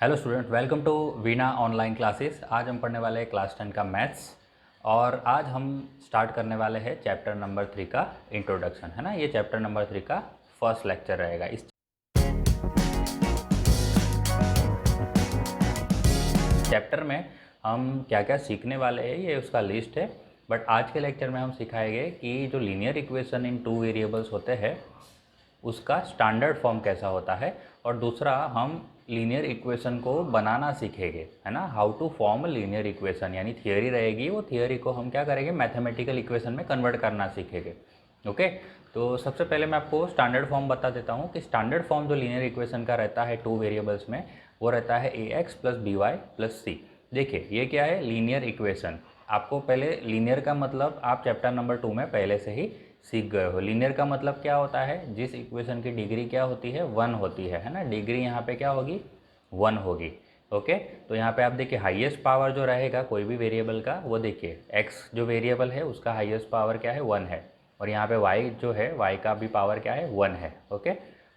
Hello student, welcome to Veena online classes. आज हम पढ़ने वाले हैं क्लास 10 का मैथ्स और आज हम स्टार्ट करने वाले हैं चैप्टर नंबर 3 का इंट्रोडक्शन, है ना। ये चैप्टर नंबर 3 का फर्स्ट लेक्चर रहेगा। इस चैप्टर में हम क्या क्या सीखने वाले हैं ये उसका लिस्ट है, बट आज के लेक्चर में हम सिखाएंगे कि जो linear equation in two variables होते हैं उसका स्टैंडर्ड फॉर्म कैसा होता है, और दूसरा हम लीनियर इक्वेशन को बनाना सीखेंगे, है ना। How to form linear equation, यानी थियोरी रहेगी, वो थियोरी को हम क्या करेंगे, मैथमेटिकल इक्वेशन में कन्वर्ट करना सीखेंगे। ओके, तो सबसे पहले मैं आपको स्टैंडर्ड फॉर्म बता देता हूँ कि स्टैंडर्ड फॉर्म जो लीनियर इक्वेशन का रहता है टू वेरिएबल्स में, वो रहता है ax plus B Y plus C. देखिए ये क्या है, लीनियर इक्वेशन। आपको पहले लीनियर का मतलब आप चैप्टर नंबर 2 में पहले से ही सीख गए हो। लीनियर का मतलब क्या होता है, जिस इक्वेशन की डिग्री क्या होती है, 1 होती है ना। डिग्री यहाँ पे क्या होगी, 1 होगी। ओके, तो यहाँ पे आप देखिए हाईएस्ट पावर जो रहेगा कोई भी वेरिएबल का, वो देखिए x जो वेरिएबल है उसका हाईएस्ट पावर क्या है, 1 है, और यहाँ पे y जो है y का भी पावर क्या है, 1 है। ओके,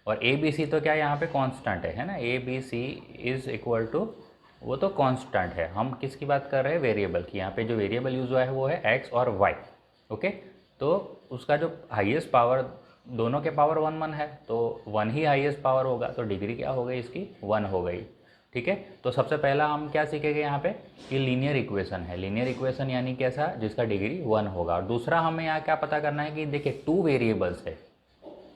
और ए बी सी तो क्या यहाँ पे कांस्टेंट है ना। A B C is equal to, वो तो कांस्टेंट है। हम किसकी बात कर रहे हैं, वेरिएबल की। यहाँ पे जो वेरिएबल यूज हुआ है वो है x और y। ओके, तो उसका जो हाईएस्ट पावर, दोनों के पावर 1 1 है, तो 1 ही हाईएस्ट पावर होगा, तो डिग्री क्या हो गई इसकी, 1 हो गई। ठीक है, तो सबसे पहला हम क्या सीखेंगे यहाँ पे कि लीनियर इक्वेशन है। लीनियर इक्वेशन यानी कैसा, जिसका डिग्री 1 होगा। और दूसरा हमें यहाँ क्या पता करना है कि देखिए टू वेरिएबल्स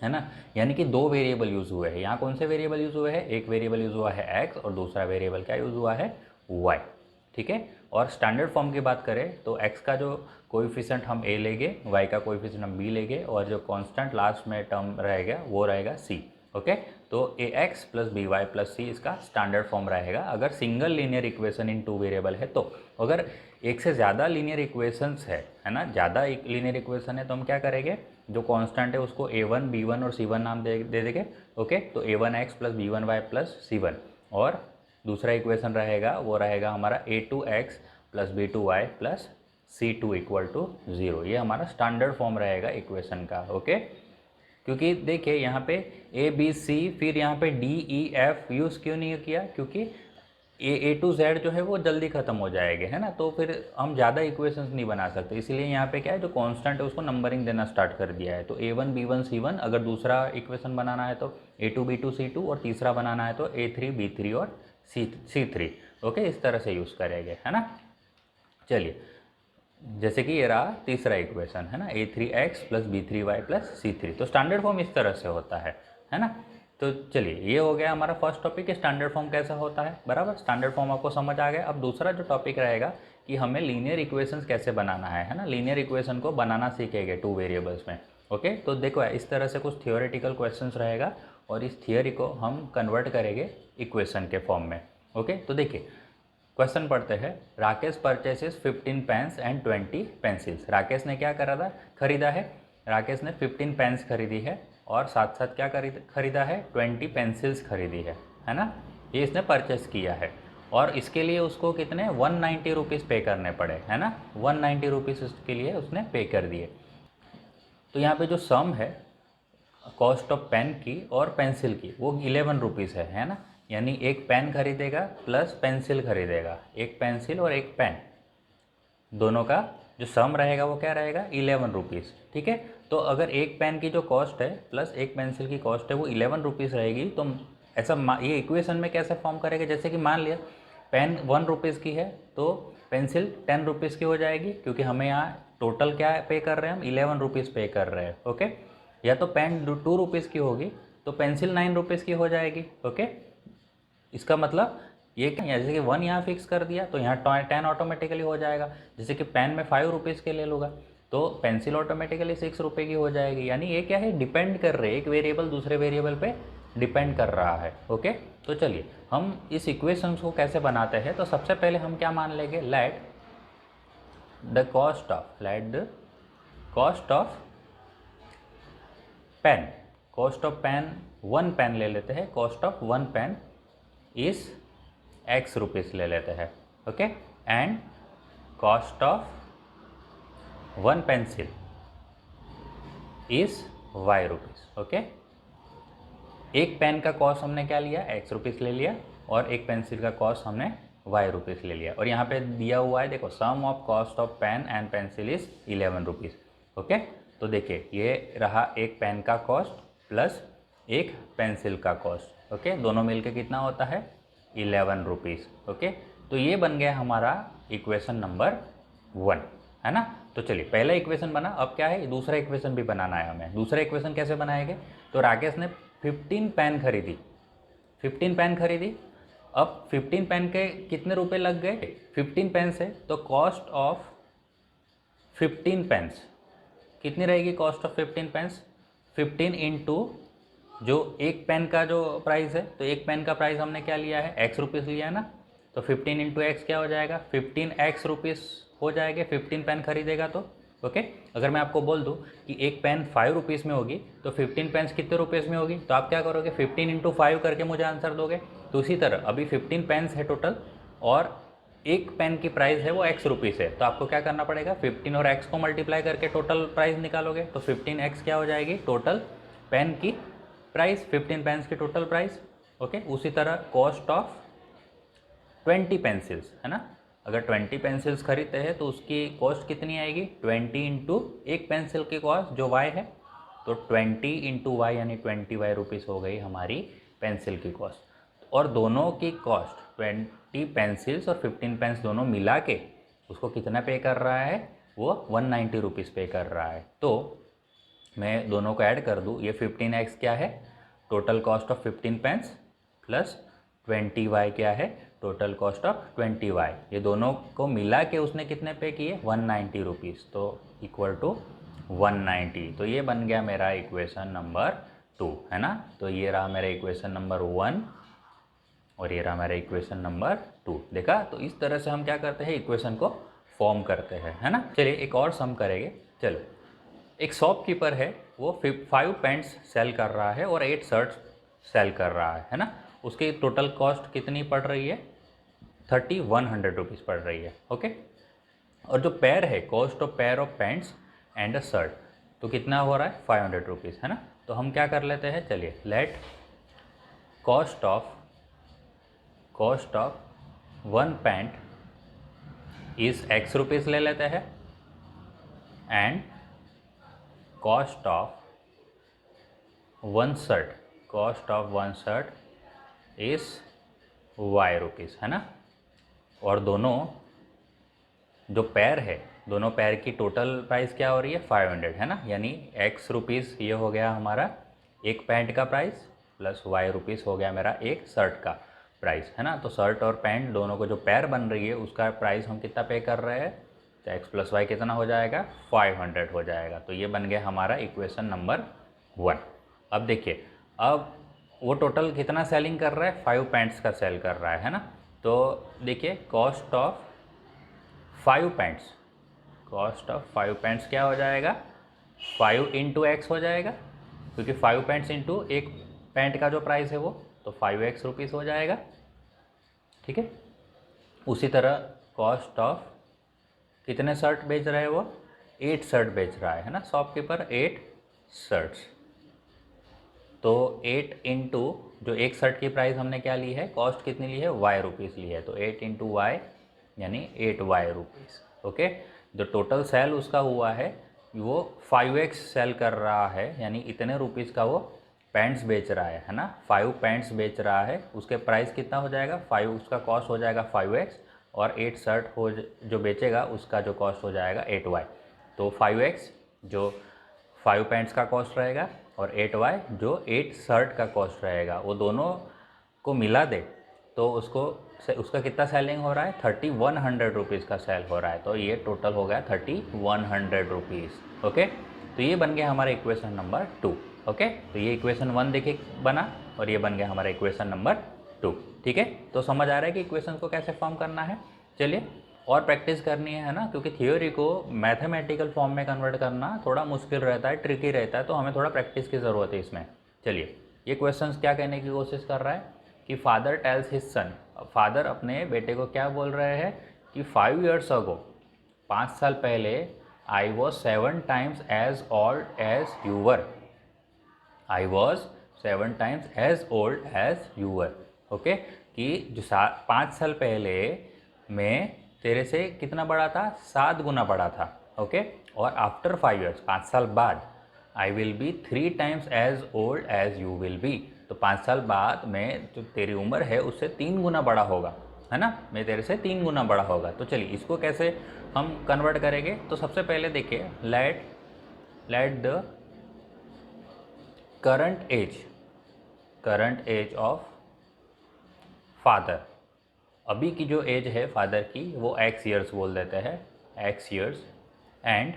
है ना, यानी कि दो वेरिएबल यूज़ हुए हैं। यहाँ कौन से वेरिएबल यूज़ हुए हैं, एक वेरिएबल यूज़ हुआ है x और दूसरा वेरिएबल क्या यूज़ हुआ है, y। ठीक है, और स्टैंडर्ड फॉर्म की बात करें तो x का जो कोएफिशिएंट हम a लेंगे, y का कोएफिशिएंट हम b लेंगे, और जो कांस्टेंट लास्ट में टर्म रहेगा वो रहेगा c। ओके, तो ax plus B Y plus C इसका स्टैंडर्ड फॉर्म रहेगा अगर single linear equation in two variable है। तो अगर एक से ज़्यादा लीनियर इक्वेशंस है ना, ज़्यादा लीनियर इक्वेशन है, तो हम क्या करेंगे, जो कांस्टेंट है उसको a1 b1 और c1 नाम दे देंगे। ओके, तो a1x plus b1y plus c1, और दूसरा इक्वेशन रहेगा वो रहेगा हमारा a2x plus b2y plus c2 equal to 0। ये हमारा स्टैंडर्ड फॉर्म रहेगा इक्वेशन का। ओके, क्योंकि देखिए यहाँ पे ए बी सी, फिर यहाँ पे डी ई एफ यूज़ क्यों नहीं किया, क्योंकि ए टू जेड जो है वो जल्दी ख़त्म हो जाएंगे, है ना, तो फिर हम ज़्यादा इक्वेशंस नहीं बना सकते। इसलिए यहाँ पे क्या है, जो कांस्टेंट है उसको नंबरिंग देना स्टार्ट कर दिया है। तो a1 b1 c1, अगर दूसरा इक्वेशन बनाना है तो a2 b2 c2, और तीसरा बनाना है तो a3 b3 और c3। ओके, इस तरह से यूज़ करेंगे, है ना। चलिए, जैसे कि ये रहा तीसरा इक्वेशन, है ना, a3x plus b3y plus c3। तो स्टैंडर्ड फॉर्म इस तरह से होता है ना। तो चलिए, ये हो गया हमारा फर्स्ट टॉपिक कि स्टैंडर्ड फॉर्म कैसा होता है। बराबर, स्टैंडर्ड फॉर्म आपको समझ आ गया। अब दूसरा जो टॉपिक रहेगा कि हमें लीनियर इक्वेशंस कैसे बनाना है ना। लीनियर इक्वेशन को बनाना सीखेंगे टू वेरिएबल्स में। ओके, तो देखो इस तरह से कुछ थियोरेटिकल क्वेश्चंस रहेगा और इस थियोरी को हम कन्वर्ट करेंगे इक्वेशन के फॉर्म में। ओके, तो देखिए क्वेश्चन पढ़ते हैं। Rakesh purchases 15 pens and 20 pencils. Rakesh ने क्या करा था, खरीदा है। राकेश ने 15 पेन्स खरीदी है और साथ साथ क्या खरीदा है, 20 पेंसिल्स खरीदी है ना। ये इसने परचेस किया है और इसके लिए उसको कितने 190 रुपीज़ पे करने पड़े, है ना। 190 रुपीज़ उसके लिए उसने पे कर दिए। तो यहाँ पे जो सम है कॉस्ट ऑफ पेन की और पेंसिल की, वो 11 रुपीज़ है ना। यानी एक पेन खरीदेगा प्लस पेंसिल खरीदेगा, एक पेंसिल और एक पेन, दोनों का जो सम रहेगा वो क्या रहेगा, 11 रुपीज़। ठीक है, तो अगर एक पेन की जो कॉस्ट है प्लस एक पेंसिल की कॉस्ट है वो 11 रुपीज़ रहेगी, तो ऐसा ये इक्वेशन में कैसे फॉर्म करेगा, जैसे कि मान लिया पेन 1 रुपीज़ की है तो पेंसिल 10 रुपीज़ की हो जाएगी, क्योंकि हमें यहाँ टोटल क्या पे कर रहे हैं, हम 11 रुपीज़ पे कर रहे हैं। ओके, या तो पेन 2 रुपीज़ की होगी तो पेंसिल 9 रुपीज़ की हो जाएगी। ओके, इसका मतलब ये क्या, जैसे कि 1 यहाँ फिक्स कर दिया तो यहाँ 10 ऑटोमेटिकली हो जाएगा। जैसे कि पेन में 5 रुपीज़ के ले लूँगा तो पेंसिल ऑटोमेटिकली 6 रुपये की हो जाएगी। यानी ये क्या है, डिपेंड कर रहे हैं, एक वेरिएबल दूसरे वेरिएबल पे डिपेंड कर रहा है। ओके, तो चलिए हम इस इक्वेशंस को कैसे बनाते हैं। तो सबसे पहले हम क्या मान लेंगे, let the cost of pen, cost of pen 1 pen ले लेते हैं, cost of 1 pen is x rupees ले लेते हैं। Okay, and cost of 1 pencil is y rupees. Okay, एक पेन का कॉस्ट हमने क्या लिया, x रुपीज़ ले लिया, और एक पेंसिल का कॉस्ट हमने वाई रुपीज़ ले लिया। और यहाँ पे दिया हुआ है देखो, sum of cost of pen and pencil is 11 rupees. Okay, तो देखिए ये रहा एक पेन का कॉस्ट प्लस एक पेंसिल का कॉस्ट। ओके, दोनों मिलके कितना होता है 11 रुपीज़। ओके, तो ये बन गया हमारा इक्वेशन नंबर 1, है ना। तो चलिए पहला इक्वेशन बना, अब क्या है दूसरा इक्वेशन भी बनाना है हमें। दूसरा इक्वेशन कैसे बनाएंगे, तो राकेश ने 15 पेन खरीदी, 15 पेन खरीदी। अब 15 पेन के कितने रुपए लग गए, 15 पेन से, तो कॉस्ट ऑफ 15 पेन्स कितनी रहेगी, कॉस्ट ऑफ 15 पेन्स 15 इंटू जो एक पेन का जो प्राइस है, तो एक पेन का प्राइस हमने क्या लिया है एक्स रुपीज़ लिया है ना, तो 15 इंटू एक्स क्या हो जाएगा 15x रुपीज़ हो जाएगा 15 पेन खरीदेगा तो। ओके, अगर मैं आपको बोल दूं कि एक पेन 5 रुपीज़ में होगी तो 15 पेन्स कितने रुपीज़ में होगी, तो आप क्या करोगे 15 इंटू 5 करके मुझे आंसर दोगे। तो उसी तरह अभी 15 पेन्स है टोटल और एक पेन की प्राइस है वो एक्स रुपीज़ है, तो आपको क्या करना पड़ेगा 15 और एक्स को मल्टीप्लाई करके टोटल प्राइस निकालोगे, तो 15x क्या हो जाएगी टोटल पेन की प्राइस, 15 पेन्स की टोटल प्राइस। ओके, उसी तरह कॉस्ट ऑफ 20 पेंसिल्स है ना, अगर 20 पेंसिल्स खरीदते हैं तो उसकी कॉस्ट कितनी आएगी 20 इंटू एक पेंसिल की कॉस्ट जो y है, तो 20 इंटू वाई यानी 20y रुपीज़ हो गई हमारी पेंसिल की कॉस्ट। और दोनों की कॉस्ट 20 पेंसिल्स और 15 पेन्स दोनों मिला के उसको कितना पे कर रहा है, वो 190 रुपीज़ पे कर रहा है। तो मैं दोनों को ऐड कर दूँ, ये 15x क्या है total cost of 15 pens plus 20y क्या है टोटल कॉस्ट ऑफ 20y, ये दोनों को मिला के उसने कितने पे किए 190 रुपीज़, तो इक्वल टू 190। तो ये बन गया मेरा इक्वेशन नंबर 2, है ना। तो ये रहा मेरा इक्वेशन नंबर 1 और ये रहा मेरा इक्वेशन नंबर 2। देखा, तो इस तरह से हम क्या करते हैं इक्वेशन को फॉर्म करते हैं, है ना। चलिए एक और सम करेंगे। चलो, एक शॉपकीपर है वो 5 पैंट्स सेल कर रहा है और 8 शर्ट्स सेल कर रहा है ना। उसकी टोटल कॉस्ट कितनी पड़ रही है 3100 रुपीज़ पड़ रही है। ओके, और जो पेयर है cost of pair of pants and a shirt, तो कितना हो रहा है 500 रुपीज़, है ना। तो हम क्या कर लेते हैं, चलिए let cost of 1 pant is x rupees ले लेते हैं and cost of 1 shirt is why rupees, है ना। और दोनों जो पेयर है दोनों पेयर की टोटल प्राइस क्या हो रही है 500, है ना, यानी एक्स रुपीज़ ये हो गया हमारा एक पैंट का प्राइस प्लस वाई रुपीज़ हो गया मेरा एक शर्ट का प्राइस, है ना। तो शर्ट और पैंट दोनों को जो पेयर बन रही है उसका प्राइस हम कितना पे कर रहे हैं, तो एक्स प्लस वाई कितना हो जाएगा 500 हो जाएगा। तो ये बन गया हमारा इक्वेशन नंबर 1। अब देखिए, अब वो टोटल कितना सेलिंग कर रहा है 5 पैंट्स का सेल कर रहा है ना। तो देखिए कॉस्ट ऑफ 5 पैंट्स क्या हो जाएगा 5 इंटू एक्स हो जाएगा, क्योंकि 5 पैंट्स इंटू एक पैंट का जो प्राइस है वो, तो 5x रुपीज़ हो जाएगा, ठीक है। उसी तरह कॉस्ट ऑफ कितने शर्ट बेच रहा है वो 8 शर्ट बेच रहा है ना शॉपकीपर 8 शर्ट्स, तो 8 इंटू जो एक शर्ट की प्राइस हमने क्या ली है कॉस्ट कितनी ली है y रुपीज़ ली है, तो 8 इंटू वाई यानी 8y रुपीज़। ओके, जो टोटल सेल उसका हुआ है वो 5x सेल कर रहा है, यानी इतने रुपीज़ का वो पैंट्स बेच रहा है ना। 5 पैंट्स बेच रहा है, उसके प्राइस कितना हो जाएगा 5, उसका कॉस्ट हो जाएगा 5x और 8 शर्ट हो जो बेचेगा उसका जो कॉस्ट हो जाएगा 8y। तो 5x जो 5 पैंट्स का कॉस्ट रहेगा और 8y जो 8 शर्ट का कॉस्ट रहेगा, वो दोनों को मिला दे तो उसका कितना सेलिंग हो रहा है 3100 रुपीज़ का सेल हो रहा है। तो ये टोटल हो गया 3100 रुपीज़। ओके, तो ये बन गया हमारा इक्वेशन नंबर 2। ओके, तो ये इक्वेशन 1 देखिए बना और ये बन गया हमारा इक्वेशन नंबर 2, ठीक है। तो समझ आ रहा है कि इक्वेशन को कैसे फॉर्म करना है। चलिए और प्रैक्टिस करनी है ना, क्योंकि थ्योरी को मैथमेटिकल फॉर्म में कन्वर्ट करना थोड़ा मुश्किल रहता है, ट्रिकी रहता है, तो हमें थोड़ा प्रैक्टिस की ज़रूरत है इसमें। चलिए, ये क्वेश्चन क्या कहने की कोशिश कर रहा है कि father tales his son, father अपने बेटे को क्या बोल रहे हैं कि 5 years अगो 5 साल पहले I was 7 times as old as you were, I was 7 times as old as you were. Okay, कि जो 5 साल पहले मैं तेरे से कितना बड़ा था, 7 गुना बड़ा था, ओके। और आफ्टर 5 ईयर्स, 5 साल बाद, I will be 3 times as old as you will be. तो 5 साल बाद मैं, जो तेरी उम्र है उससे 3 गुना बड़ा होगा, है ना, मैं तेरे से 3 गुना बड़ा होगा। तो चलिए इसको कैसे हम कन्वर्ट करेंगे। तो सबसे पहले देखिए, let the current age of father, अभी की जो एज है फादर की वो x ईयर्स बोल देते हैं, x ईयर्स, एंड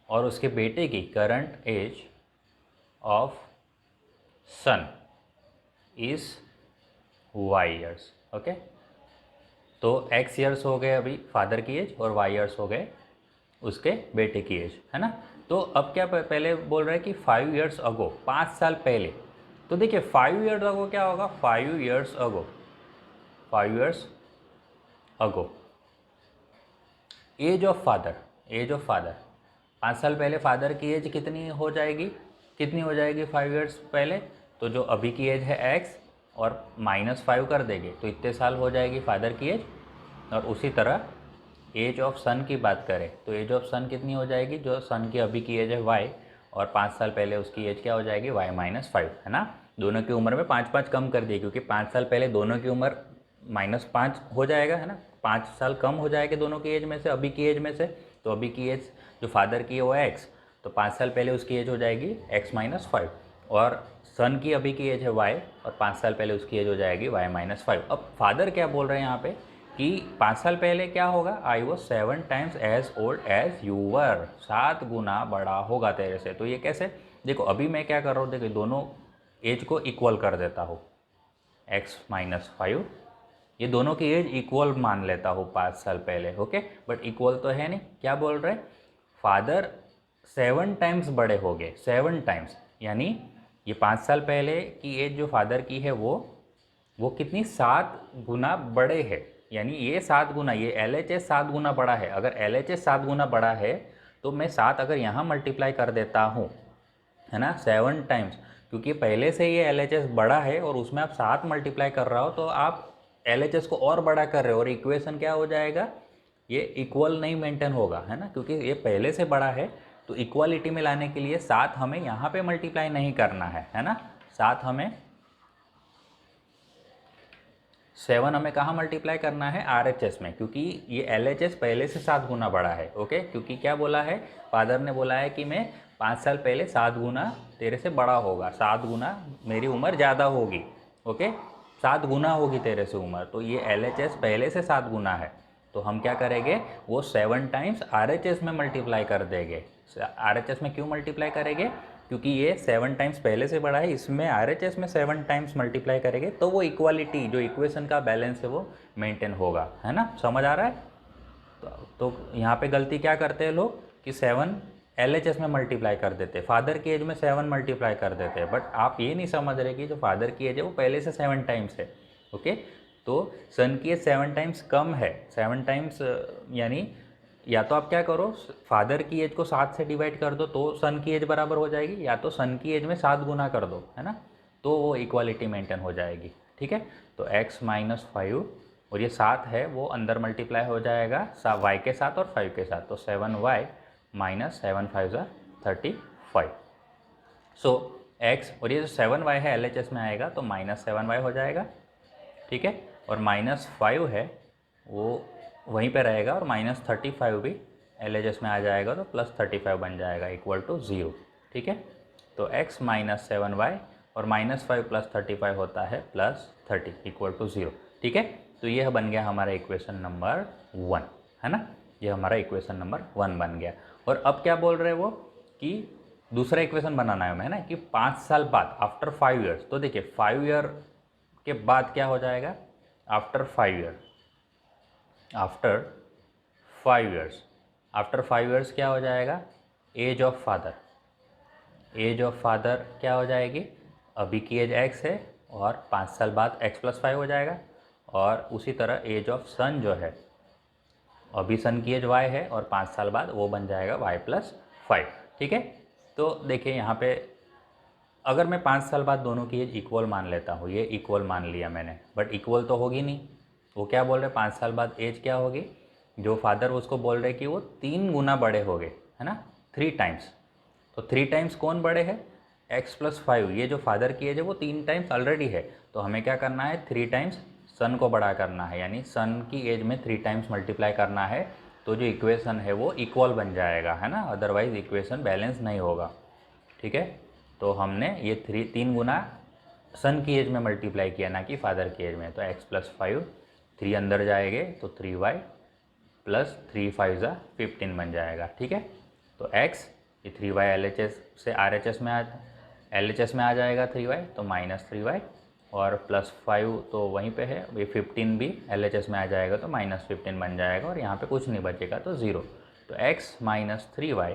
और उसके बेटे की current age of son is y years, okay. तो x ईयर्स हो गए अभी फादर की एज और y ईयर्स हो गए उसके बेटे की एज, है ना। तो अब क्या पहले बोल रहा है कि 5 ईयर्स अगो, 5 साल पहले। तो देखिए 5 ईयर्स अगो क्या होगा, 5 years ago, 5 years ago age of father, 5 साल पहले फादर की एज कितनी हो जाएगी, 5 ईयर्स पहले। तो जो अभी की एज है x और -5 कर देंगे तो इतने साल हो जाएगी फादर की एज। और उसी तरह एज ऑफ सन की बात करें तो एज ऑफ सन कितनी हो जाएगी, जो सन की अभी की एज है y और 5 साल पहले उसकी एज क्या हो जाएगी, y-5, है ना। दोनों की उम्र में 5-5 कम कर दिए, क्योंकि 5 साल पहले दोनों की उम्र -5 हो जाएगा, है ना, 5 साल कम हो जाएगा दोनों की एज में से, अभी की एज में से। तो अभी की एज जो फादर की है वो है x, तो 5 साल पहले उसकी एज हो जाएगी x-5, और सन की अभी की एज है y और 5 साल पहले उसकी एज हो जाएगी y-5। अब फादर क्या बोल रहे हैं यहाँ पे कि 5 साल पहले क्या होगा, I was 7 times as old as you were, 7 गुना बड़ा होगा तेरे से। तो ये कैसे, देखो अभी मैं क्या कर रहा हूँ, देखो दोनों एज को इक्वल कर देता हूँ, x-5, ये दोनों की एज इक्वल मान लेता हूँ 5 साल पहले, ओके। बट इक्वल तो है नहीं, क्या बोल रहे, फादर 7 टाइम्स बड़े हो गए, 7 टाइम्स, यानी ये 5 साल पहले की एज जो फादर की है वो कितनी, 7 गुना बड़े है, यानी ये 7 गुना, ये LHS 7 गुना बड़ा है। अगर LHS 7 गुना बड़ा है तो मैं 7 अगर यहाँ मल्टीप्लाई कर देता हूँ, है ना, 7 टाइम्स, क्योंकि पहले से ये LHS बड़ा है और उसमें आप 7 मल्टीप्लाई कर रहा हो तो आप LHS को और बड़ा कर रहे हो, और इक्वेशन क्या हो जाएगा, ये इक्वल नहीं मेंटेन होगा, है ना, क्योंकि ये पहले से बड़ा है। तो इक्वालिटी में लाने के लिए 7 हमें यहाँ पे मल्टीप्लाई नहीं करना है ना, 7 हमें 7 हमें कहाँ मल्टीप्लाई करना है, RHS में, क्योंकि ये LHS पहले से 7 गुना बड़ा है, ओके। क्योंकि क्या बोला है, फादर ने बोला है कि मैं 5 साल पहले 7 गुना तेरे से बड़ा होगा, 7 गुना मेरी उम्र ज़्यादा होगी, ओके, 7 गुना होगी तेरे से उम्र। तो ये LHS पहले से 7 गुना है, तो हम क्या करेंगे, वो 7 टाइम्स RHS में मल्टीप्लाई कर देंगे। RHS में क्यों मल्टीप्लाई करेंगे, क्योंकि ये 7 टाइम्स पहले से बड़ा है, इसमें RHS में 7 टाइम्स मल्टीप्लाई करेंगे तो वो इक्वालिटी, जो इक्वेशन का बैलेंस है वो मेंटेन होगा, है ना, समझ आ रहा है। तो यहाँ पे गलती क्या करते हैं लोग कि 7 LHS में मल्टीप्लाई कर देते हैं, फादर की एज में 7 मल्टीप्लाई कर देते हैं, बट आप ये नहीं समझ रहे कि जो फादर की एज है वो पहले से 7 टाइम्स है, ओके। तो सन की एज 7 टाइम्स कम है, 7 टाइम्स, यानी या तो आप क्या करो, फादर की एज को 7 से डिवाइड कर दो तो सन की एज बराबर हो जाएगी, या तो सन की एज में 7 गुना कर दो, है ना, तो वो इक्वालिटी मेंटेन हो जाएगी, ठीक है। तो x-5 और ये 7 है वो अंदर मल्टीप्लाई हो जाएगा y के साथ और 5 के साथ, तो 7y - 7×5 = 35। सो x और ये जो 7y है LHS में आएगा तो -7y हो जाएगा, ठीक है। और -5 है वो वहीं पे रहेगा, और -35 भी LHS में आ जाएगा तो +35 बन जाएगा = 0, ठीक है। तो x - 7y और -5 + 35 होता है +30 = 0, ठीक है। तो यह बन गया हमारा इक्वेशन नंबर 1, है ना, ये हमारा इक्वेशन नंबर 1 बन गया। और अब क्या बोल रहे हैं वो कि दूसरा इक्वेशन बनाना है हमें, है ना, कि 5 साल बाद, आफ्टर 5 ईयर्स। तो देखिए 5 ईयर के बाद क्या हो जाएगा, after 5 year, after 5 years, after 5 years क्या हो जाएगा, age of father, age of father क्या हो जाएगी, अभी की एज x है और 5 साल बाद x+5 हो जाएगा। और उसी तरह एज ऑफ सन जो है, अभी सन की एज y है और 5 साल बाद वो बन जाएगा y+5, ठीक है। तो देखिए यहाँ पे अगर मैं 5 साल बाद दोनों की एज इक्वल मान लेता हूँ, ये इक्वल मान लिया मैंने, बट इक्वल तो होगी नहीं। वो क्या बोल रहे 5 साल बाद एज क्या होगी, जो फादर उसको बोल रहे कि वो 3 गुना बड़े हो गए, है ना, 3 टाइम्स। तो 3 टाइम्स कौन बड़े है, x+5। ये जो फादर की एज है वो 3 टाइम्स ऑलरेडी है, तो हमें क्या करना है, 3 टाइम्स सन को बड़ा करना है, यानी सन की एज में 3 टाइम्स मल्टीप्लाई करना है, तो जो इक्वेशन है वो इक्वल बन जाएगा, है ना, अदरवाइज इक्वेशन बैलेंस नहीं होगा। ठीक है, तो हमने ये 3 गुना सन की एज में मल्टीप्लाई किया, ना कि फादर की एज में। तो x+5, 3 अंदर जाएंगे तो 3y प्लस 3 5 15 बन जाएगा। ठीक है, तो x ये 3y LHS से RHS में LHS में आ जाएगा 3y, तो -3y, और +5 तो वहीं पे है, ये 15 भी LHS में आ जाएगा तो -15 बन जाएगा, और यहाँ पे कुछ नहीं बचेगा तो 0। तो x माइनस 3y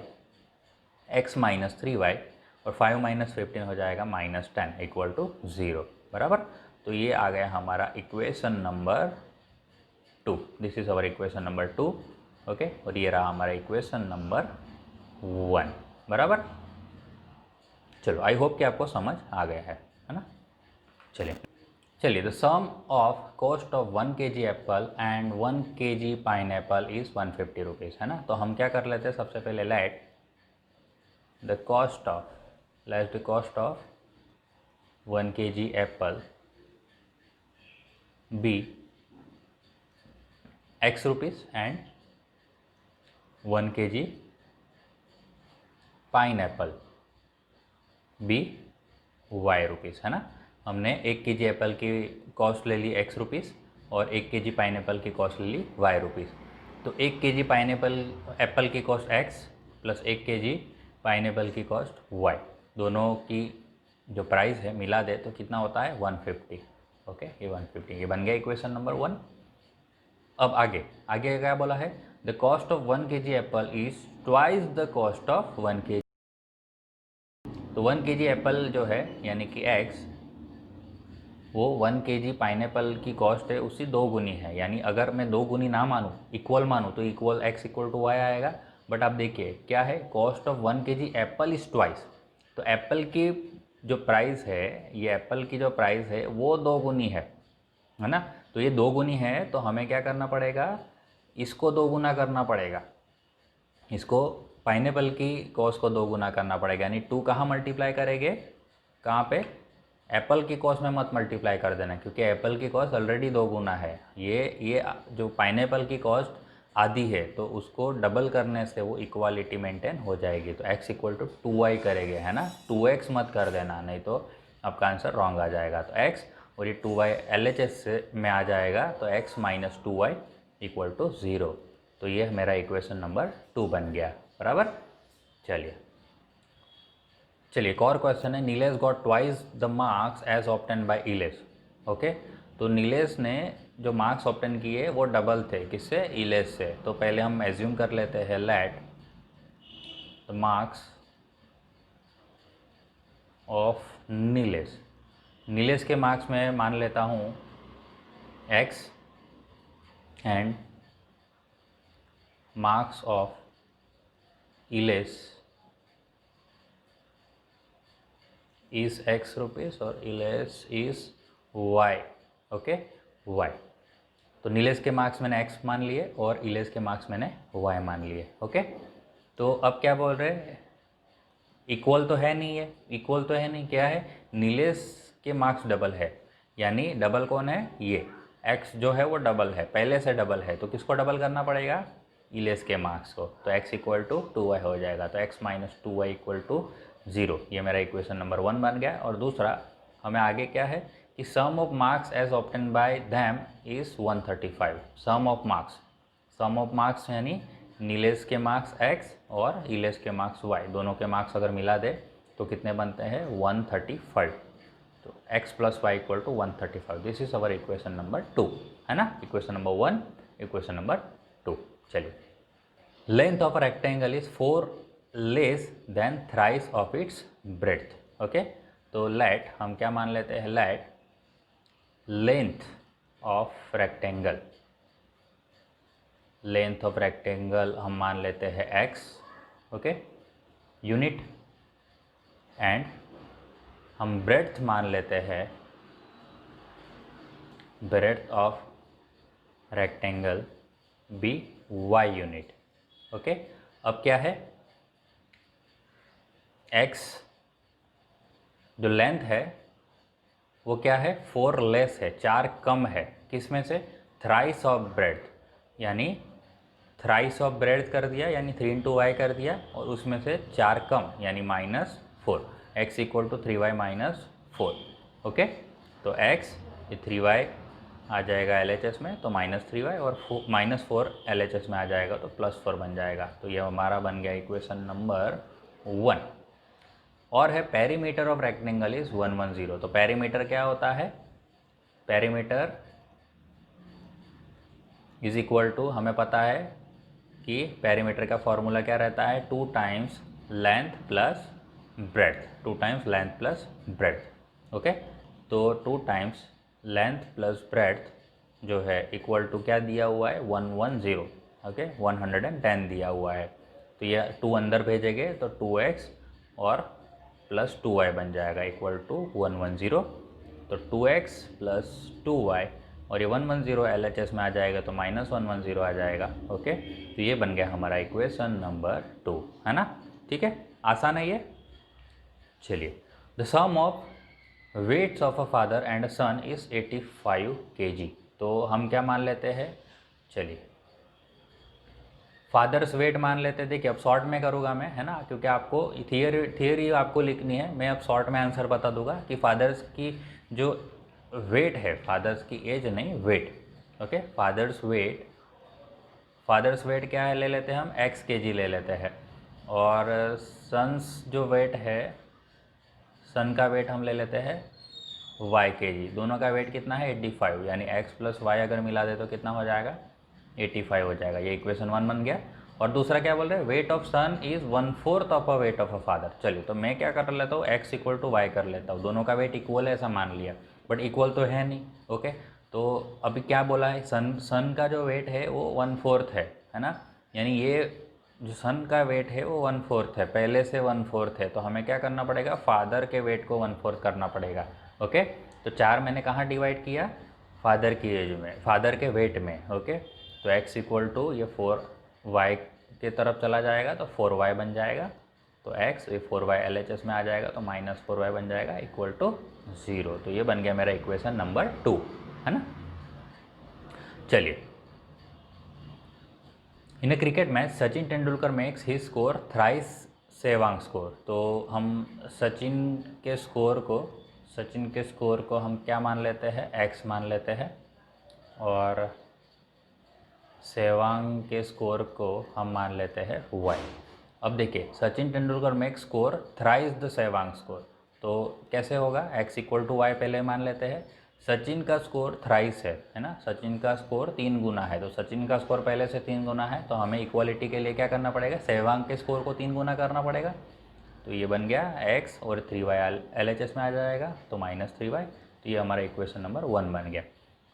और 5 - 15 हो जाएगा -10 इक्वल टू 0, बराबर। तो ये आ गया हमारा equation number 2। This is our equation number 2, okay. और ये रहा हमारा इक्वेशन नंबर 1, बराबर। चलो, आई होप कि आपको समझ आ गया है ना। चलिए the sum of cost of 1 kg apple and 1 kg pineapple is 150 rupees, है ना। तो हम क्या कर लेते हैं, सबसे पहले let the cost of 1 kg apple be x rupees and 1 kg pineapple be y rupees, है ना। हमने 1 kg एप्पल की कॉस्ट ले ली x रुपीज़ और 1 kg पाइन एप्पल की कॉस्ट ले ली y रुपीज़। तो 1 kg पाइन एप्पल की cost x plus 1 kg pine Apple की कॉस्ट y, दोनों की जो प्राइस है मिला दे तो कितना होता है 150। ओके, ये 150, ये बन गया इक्वेशन नंबर 1। अब आगे क्या बोला है, the cost of 1 kg apple is twice the cost of 1 kg। तो 1 kg एप्पल जो है यानी कि x, वो 1 kg पाइनएप्पल की कॉस्ट है उससे 2 गुनी है, यानी अगर मैं 2 गुनी ना मानूँ, इक्वल मानूँ, तो equal x equal to Y आएगा। बट आप देखिए क्या है, cost of 1 kg apple is twice, तो एप्पल की जो प्राइस है, ये एप्पल की जो प्राइस है वो 2 गुनी है ना। तो ये 2 गुनी है, तो हमें क्या करना पड़ेगा, इसको 2 गुना करना पड़ेगा, इसको पाइनएप्पल की कॉस्ट को 2 गुना करना पड़ेगा, यानी 2 कहाँ मल्टीप्लाई करेंगे, कहाँ पे, एप्पल की कॉस्ट में मत मल्टीप्लाई कर देना, क्योंकि एप्पल की कॉस्ट ऑलरेडी 2 गुना है। ये जो पाइनएप्पल की कॉस्ट आधी है, तो उसको डबल करने से वो इक्वालिटी मेंटेन हो जाएगी। तो x इक्वल टू 2y करेंगे, है ना, 2x मत कर देना, नहीं तो आपका आंसर रॉन्ग आ जाएगा। तो x और ये 2y LHS से में आ जाएगा, तो x minus 2y equal to 0। तो ये मेरा इक्वेशन नंबर 2 बन गया, बराबर। चलिए एक और क्वेश्चन है, Nilesh got twice the marks as obtain by Ilesh. Okay, तो नीलेश ने जो मार्क्स ऑब्टेन किए वो डबल थे, किससे, इलेश से। तो पहले हम एज्यूम कर लेते हैं, let the marks of Nilesh के मार्क्स में मान लेता हूँ x and marks of Ilesh is x rupees और Ilesh is y। Okay, y। तो नीलेश के मार्क्स मैंने x मान लिए और इलेश के मार्क्स मैंने y मान लिए। ओके, तो अब क्या बोल रहे हैं, इक्वल तो है नहीं, है इक्वल तो है नहीं, क्या है, नीलेश के मार्क्स डबल है, यानी डबल कौन है, ये x जो है वो डबल है, पहले से डबल है, तो किसको डबल करना पड़ेगा, इलेश के मार्क्स को। तो x इक्वल टू 2y हो जाएगा, तो x minus 2y equal to 0। ये मेरा इक्वेशन नंबर 1 बन गया। और दूसरा हमें आगे क्या है कि sum of marks as obtain by them is 135। Sum of marks यानी नीलेश के मार्क्स x और इलेश के मार्क्स y, दोनों के मार्क्स अगर मिला दे तो कितने बनते हैं 135। तो x plus y equal to 135। This is our equation number 2, है ना, इक्वेशन नंबर 1, इक्वेशन नंबर 2। चलिए, length of rectangle is 4 less than thrice of its breadth. Okay, तो लेट हम क्या मान लेते हैं, लेट लेंथ ऑफ रेक्टेंगल हम मान लेते हैं x, ओके, यूनिट, एंड हम ब्रेड्थ मान लेते हैं, breadth of rectangle be y unit. Okay, अब क्या है, एक्स जो लेंथ है वो क्या है, 4 लेस है, 4 कम है, किस में से, थ्राइस ऑफ ब्रेड्थ, यानी थ्राइस ऑफ ब्रेड्थ कर दिया, यानी 3 इंटू वाई कर दिया, और उसमें से 4 कम यानी -4, x equal to 3y -4। Okay, तो x ये 3y आ जाएगा LHS में, तो -3y, और -4 LHS में आ जाएगा तो +4 बन जाएगा। तो ये हमारा बन गया इक्वेशन नंबर 1। और है पेरीमीटर ऑफ रेक्टेंगल इज 110। तो पेरीमीटर क्या होता है, पेरीमीटर इज इक्वल टू, हमें पता है कि पेरीमीटर का फॉर्मूला क्या रहता है, 2 times length plus breadth, 2 times length plus breadth. Okay, तो 2 टाइम्स लेंथ प्लस ब्रेड्थ जो है इक्वल टू क्या दिया हुआ है, 110। ओके, 110 दिया हुआ है, तो ये 2 अंदर भेजेंगे तो 2x और प्लस 2y बन जाएगा इक्वल टू 110। तो 2x प्लस 2y, और ये 110 LHS में आ जाएगा तो -110 आ जाएगा। ओके, तो ये बन गया हमारा इक्वेशन नंबर 2, है ना। ठीक है, आसान है ये। चलिए, the sum of weights of a father and a son is 85 kg। तो हम क्या मान लेते हैं, चलिए फादर्स वेट मान लेते थे। कि अब शॉर्ट में करूँगा मैं, है ना, क्योंकि आपको थियरी आपको लिखनी है, मैं अब शॉर्ट में आंसर बता दूंगा कि फादर्स की जो वेट है, फादर्स की एज नहीं, वेट। ओके, फादर्स वेट क्या है, ले लेते हैं हम x kg ले लेते हैं, और सन्स जो वेट है, सन का वेट हम ले लेते हैं y kg। दोनों का वेट कितना है, 85, यानी x प्लस वाई अगर मिला दे तो कितना हो जाएगा, 85 हो जाएगा। ये इक्वेशन 1 बन गया। और दूसरा क्या बोल रहे हैं, weight of son is 1/4 of a weight of a father. चलिए, तो मैं क्या कर लेता हूँ, x इक्वल टू वाई कर लेता हूँ, दोनों का वेट इक्वल है ऐसा मान लिया, बट इक्वल तो है नहीं। ओके, तो अभी क्या बोला है, सन का जो वेट है वो 1/4 है ना, यानी ये जो सन का वेट है वो 1/4 है, पहले से 1/4 है, तो हमें क्या करना पड़ेगा, फादर के वेट को 1/4 करना पड़ेगा। ओके, तो 4 मैंने कहाँ डिवाइड किया, फादर की एज में, फादर के वेट में। ओके, तो x इक्वल टू ये 4y के तरफ चला जाएगा तो 4y बन जाएगा, तो x ये 4y LHS में आ जाएगा तो -4y बन जाएगा इक्वल टू 0। तो ये बन गया मेरा इक्वेशन नंबर 2, है ना। चलिए, in a cricket match Sachin Tendulkar makes he score thrice Sehwag score. तो हम सचिन के स्कोर को हम क्या मान लेते हैं, x मान लेते हैं, और सेवांग के स्कोर को हम मान लेते हैं y। अब देखिए, Sachin Tendulkar makes score thrice the Sehwag score, तो कैसे होगा, x इक्वल टू वाई पहले मान लेते हैं। सचिन का स्कोर थ्राइस है ना, सचिन का स्कोर 3 गुना है, तो सचिन का स्कोर पहले से 3 गुना है, तो हमें इक्वालिटी के लिए क्या करना पड़ेगा, सेवांग के स्कोर को 3 गुना करना पड़ेगा। तो ये बन गया x, और 3y LHS में आ जाएगा तो -3y। तो ये हमारा इक्वेशन नंबर 1 बन गया।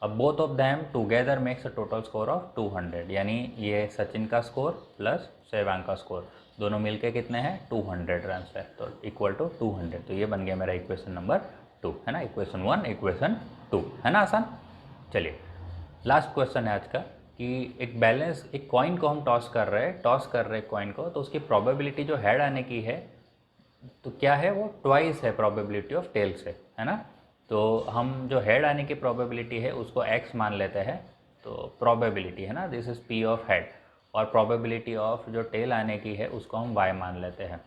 अब both of them together makes a total score of 200, यानी ये सचिन का स्कोर प्लस सेवांग का स्कोर दोनों मिलके कितने हैं, 200 रन है, तो इक्वल टू 200। तो ये बन गया मेरा इक्वेशन नंबर 2, है ना, इक्वेशन 1 इक्वेशन 2, है ना, आसान। चलिए, लास्ट क्वेश्चन है आज का, कि एक कॉइन को हम टॉस कर रहे हैं कॉइन को, तो उसकी प्रोबेबिलिटी जो हेड आने की है तो क्या है, वो ट्वाइस है प्रोबेबिलिटी ऑफ टेल से, है ना। तो हम जो हेड आने की प्रोबेबिलिटी है उसको x मान लेते हैं, तो प्रोबेबिलिटी है ना, this is p of head, और प्रोबेबिलिटी ऑफ जो टेल आने की है उसको हम y मान लेते हैं।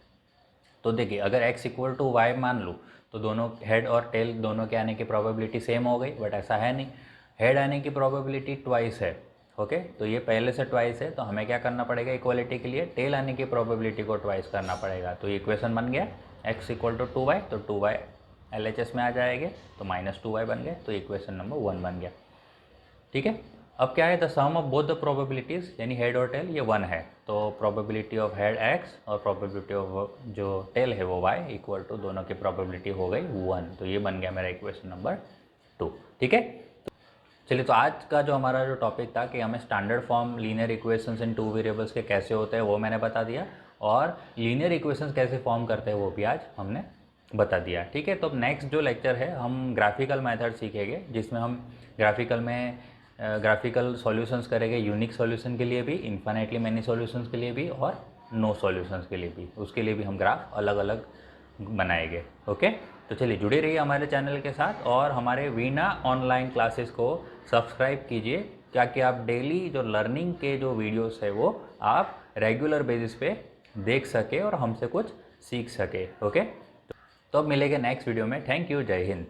तो देखिए, अगर x इक्वल टू वाई मान लूँ तो दोनों हेड और टेल दोनों के आने की प्रोबेबिलिटी सेम हो गई, बट ऐसा है नहीं, हेड आने की प्रोबेबिलिटी ट्वाइस है। ओके, तो ये पहले से ट्वाइस है, तो हमें क्या करना पड़ेगा इक्वालिटी के लिए, टेल आने की प्रोबेबिलिटी को ट्वाइस करना पड़ेगा। तो ये इक्वेशन बन गया x इक्वल टू 2y, तो 2y LHS में आ जाएंगे तो -2y बन गए, तो इक्वेशन नंबर 1 बन गया। ठीक है, अब क्या है, the sum of both the probabilities, यानी हेड और टेल ये 1 है, तो प्रोबेबिलिटी ऑफ हेड x और प्रोबेबिलिटी ऑफ जो टेल है वो y इक्वल टू दोनों की प्रोबेबिलिटी हो गई 1। तो ये बन गया मेरा इक्वेशन नंबर 2। ठीक है, चलिए, तो आज का जो हमारा जो टॉपिक था कि हमें स्टैंडर्ड फॉर्म लीनियर इक्वेशंस इन 2 वेरिएबल्स के कैसे होते हैं वो मैंने बता दिया, और लीनियर इक्वेशंस कैसे फॉर्म करते हैं वो भी आज हमने बता दिया। ठीक है, तो अब नेक्स्ट जो लेक्चर है हम ग्राफिकल मेथड सीखेंगे, जिसमें हम ग्राफिकल में ग्राफिकल सॉल्यूशंस करेंगे, यूनिक सॉल्यूशन के लिए भी, इन्फिनिटली मैनी सॉल्यूशंस के लिए भी और नो सॉल्यूशंस के लिए भी। उसके लिए भी हम ग्राफ अलग अलग बनाएंगे। ओके, तो चलिए जुड़े रहिए हमारे चैनल के साथ और हमारे वीणा ऑनलाइन क्लासेस को सब्सक्राइब कीजिए, ताकि आप डेली जो लर्निंग के जो वीडियोस है वो आप रेगुलर बेसिस पे देख सके और हमसे कुछ सीख सके। ओके, तो अब मिलेंगे नेक्स्ट वीडियो में। थैंक यू, जय हिंद।